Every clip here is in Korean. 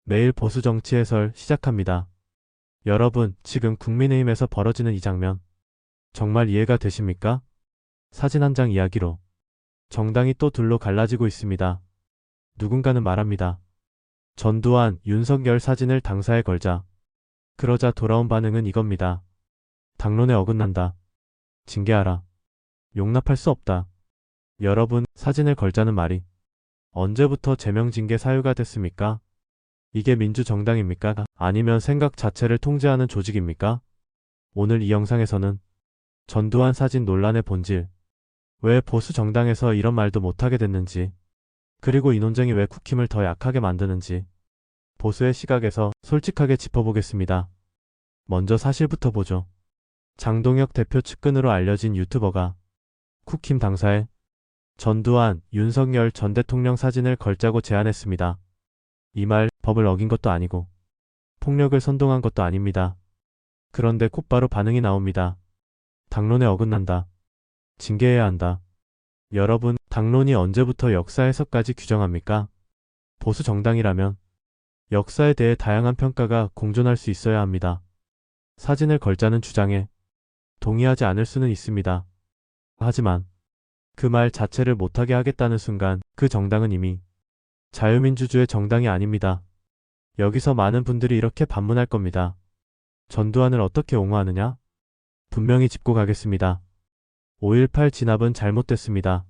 매일 보수 정치 해설 시작합니다. 여러분, 지금 국민의힘에서 벌어지는 이 장면, 정말 이해가 되십니까? 사진 한 장 이야기로 정당이 또 둘로 갈라지고 있습니다. 누군가는 말합니다. 전두환, 윤석열 사진을 당사에 걸자. 그러자 돌아온 반응은 이겁니다. 당론에 어긋난다. 징계하라. 용납할 수 없다. 여러분, 사진을 걸자는 말이 언제부터 제명징계 사유가 됐습니까? 이게 민주정당입니까? 아니면 생각 자체를 통제하는 조직입니까? 오늘 이 영상에서는 전두환 사진 논란의 본질, 왜 보수 정당에서 이런 말도 못하게 됐는지, 그리고 이 논쟁이 왜 국힘을 더 약하게 만드는지 보수의 시각에서 솔직하게 짚어보겠습니다. 먼저 사실부터 보죠. 장동혁 대표 측근으로 알려진 유튜버가 국힘 당사에 전두환, 윤석열 전 대통령 사진을 걸자고 제안했습니다. 이 말 법을 어긴 것도 아니고 폭력을 선동한 것도 아닙니다. 그런데 곧바로 반응이 나옵니다. 당론에 어긋난다. 징계해야 한다. 여러분, 당론이 언제부터 역사 해석까지 규정합니까? 보수 정당이라면 역사에 대해 다양한 평가가 공존할 수 있어야 합니다. 사진을 걸자는 주장에 동의하지 않을 수는 있습니다. 하지만 그 말 자체를 못하게 하겠다는 순간 그 정당은 이미 자유민주주의 정당이 아닙니다. 여기서 많은 분들이 이렇게 반문할 겁니다. 전두환을 어떻게 옹호하느냐? 분명히 짚고 가겠습니다. 5.18 진압은 잘못됐습니다.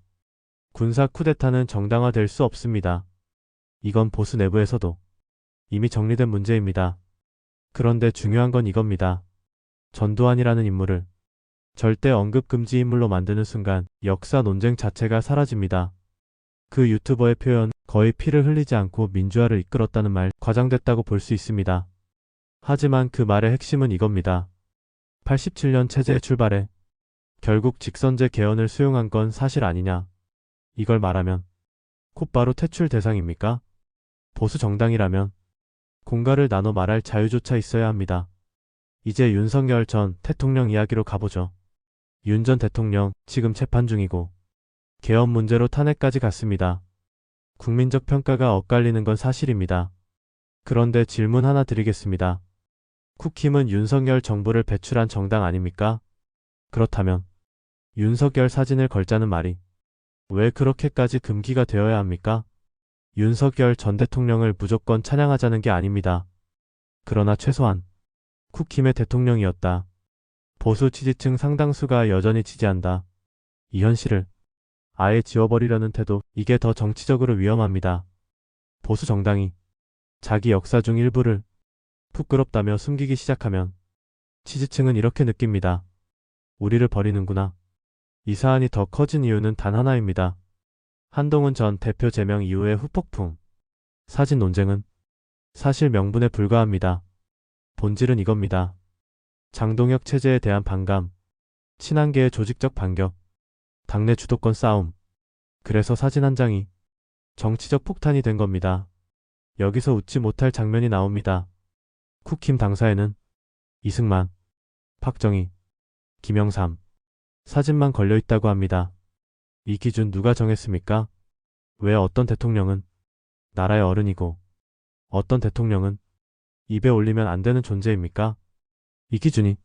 군사 쿠데타는 정당화될 수 없습니다. 이건 보수 내부에서도 이미 정리된 문제입니다. 그런데 중요한 건 이겁니다. 전두환이라는 인물을 절대 언급 금지 인물로 만드는 순간 역사 논쟁 자체가 사라집니다. 그 유튜버의 표현, 거의 피를 흘리지 않고 민주화를 이끌었다는 말 과장됐다고 볼 수 있습니다. 하지만 그 말의 핵심은 이겁니다. 87년 체제에 출발해 결국 직선제 개헌을 수용한 건 사실 아니냐. 이걸 말하면 곧바로 퇴출 대상입니까? 보수 정당이라면 공갈을 나눠 말할 자유조차 있어야 합니다. 이제 윤석열 전 대통령 이야기로 가보죠. 윤 전 대통령 지금 재판 중이고 개헌 문제로 탄핵까지 갔습니다. 국민적 평가가 엇갈리는 건 사실입니다. 그런데 질문 하나 드리겠습니다. 국힘은 윤석열 정부를 배출한 정당 아닙니까? 그렇다면 윤석열 사진을 걸자는 말이 왜 그렇게까지 금기가 되어야 합니까? 윤석열 전 대통령을 무조건 찬양하자는 게 아닙니다. 그러나 최소한 국힘의 대통령이었다. 보수 지지층 상당수가 여전히 지지한다. 이 현실을 아예 지워버리려는 태도, 이게 더 정치적으로 위험합니다. 보수 정당이 자기 역사 중 일부를 부끄럽다며 숨기기 시작하면 지지층은 이렇게 느낍니다. 우리를 버리는구나. 이 사안이 더 커진 이유는 단 하나입니다. 한동훈 전 대표 제명 이후의 후폭풍. 사진 논쟁은 사실 명분에 불과합니다. 본질은 이겁니다. 장동혁 체제에 대한 반감, 친한계의 조직적 반격, 당내 주도권 싸움. 그래서 사진 한 장이 정치적 폭탄이 된 겁니다. 여기서 웃지 못할 장면이 나옵니다. 국힘 당사에는 이승만, 박정희, 김영삼 사진만 걸려있다고 합니다. 이 기준 누가 정했습니까? 왜 어떤 대통령은 나라의 어른이고 어떤 대통령은 입에 올리면 안 되는 존재입니까? 이 기준이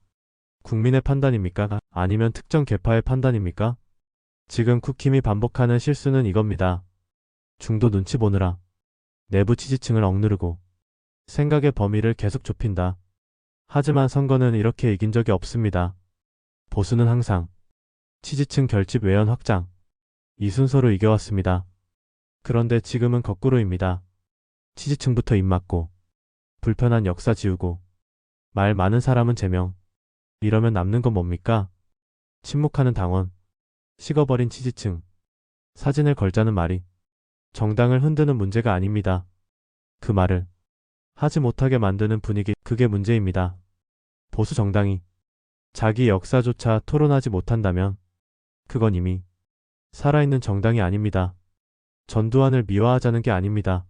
국민의 판단입니까? 아니면 특정 계파의 판단입니까? 지금 국힘이 반복하는 실수는 이겁니다. 중도 눈치 보느라 내부 지지층을 억누르고 생각의 범위를 계속 좁힌다. 하지만 선거는 이렇게 이긴 적이 없습니다. 보수는 항상 지지층 결집 외연 확장, 이 순서로 이겨왔습니다. 그런데 지금은 거꾸로입니다. 지지층부터 입맞고 불편한 역사 지우고 말 많은 사람은 제명. 이러면 남는 건 뭡니까? 침묵하는 당원, 식어버린 지지층. 사진을 걸자는 말이 정당을 흔드는 문제가 아닙니다. 그 말을 하지 못하게 만드는 분위기, 그게 문제입니다. 보수 정당이 자기 역사조차 토론하지 못한다면 그건 이미 살아있는 정당이 아닙니다. 전두환을 미화하자는 게 아닙니다.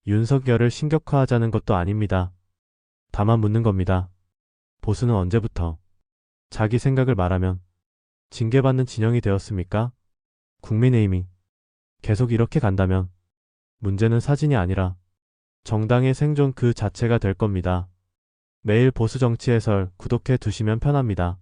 윤석열을 신격화하자는 것도 아닙니다. 다만 묻는 겁니다. 보수는 언제부터 자기 생각을 말하면 징계받는 진영이 되었습니까? 국민의힘이 계속 이렇게 간다면 문제는 사진이 아니라 정당의 생존 그 자체가 될 겁니다. 매일 보수 정치 해설 구독해 두시면 편합니다.